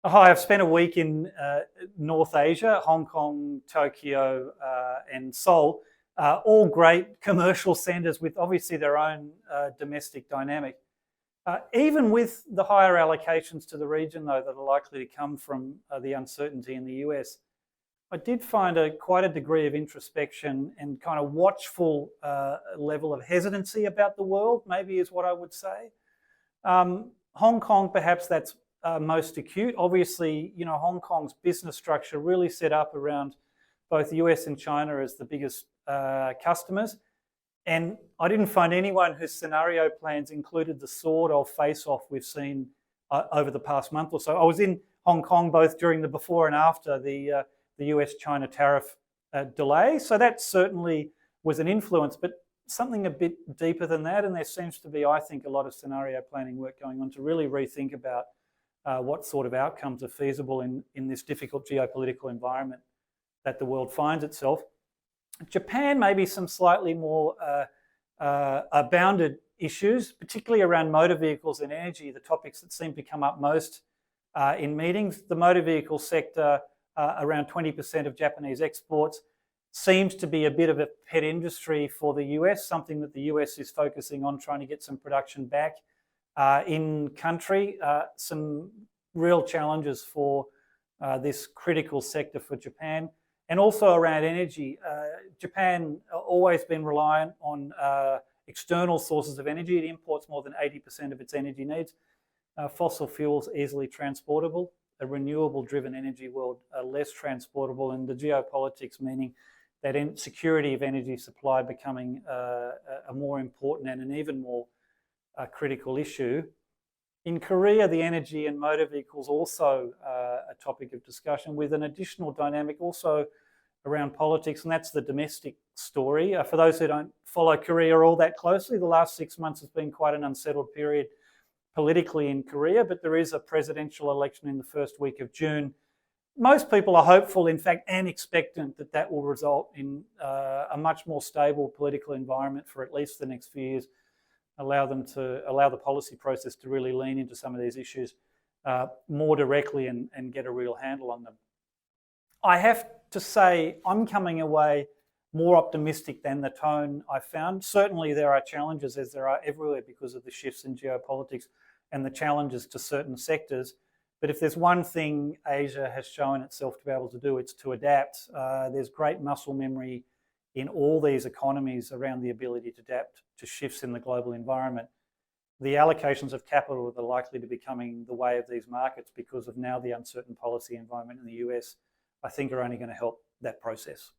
Hi, I've spent a week in North Asia, Hong Kong, Tokyo, and Seoul, all great commercial centres with obviously their own domestic dynamic. Even with the higher allocations to the region, though, that are likely to come from the uncertainty in the US, I did find quite a degree of introspection and kind of watchful level of hesitancy about the world, maybe is what I would say. Hong Kong, perhaps that's most acute. Obviously, Hong Kong's business structure really set up around both the US and China as the biggest customers. And I didn't find anyone whose scenario plans included the sort of face-off we've seen over the past month or so. I was in Hong Kong both during the before and after the US-China tariff delay. So that certainly was an influence, but something a bit deeper than that. And there seems to be, I think, a lot of scenario planning work going on to really rethink about what sort of outcomes are feasible in this difficult geopolitical environment that the world finds itself. Japan, maybe some slightly more bounded issues, particularly around motor vehicles and energy, the topics that seem to come up most in meetings. The motor vehicle sector, around 20% of Japanese exports, seems to be a bit of a pet industry for the US, something that the US is focusing on trying to get some production back in country. Some real challenges for this critical sector for Japan. And also around energy. Japan always been reliant on external sources of energy. It imports more than 80% of its energy needs. Fossil fuels easily transportable. A renewable-driven energy world less transportable, and the geopolitics meaning that security of energy supply becoming a more important and an even more critical issue. In Korea, the energy and motor vehicles also a topic of discussion, with an additional dynamic also around politics, and that's the domestic story. For those who don't follow Korea all that closely, the last 6 months has been quite an unsettled period politically in Korea, but there is a presidential election in the first week of June. Most people are hopeful, in fact, and expectant that that will result in a much more stable political environment for at least the next few years, allow the policy process to really lean into some of these issues more directly and get a real handle on them. I have to say I'm coming away more optimistic than the tone I found. Certainly there are challenges, as there are everywhere, because of the shifts in geopolitics and the challenges to certain sectors. But if there's one thing Asia has shown itself to be able to do, it's to adapt. There's great muscle memory in all these economies around the ability to adapt to shifts in the global environment. The allocations of capital are likely to be coming the way of these markets because of now the uncertain policy environment in the US, I think, are only going to help that process.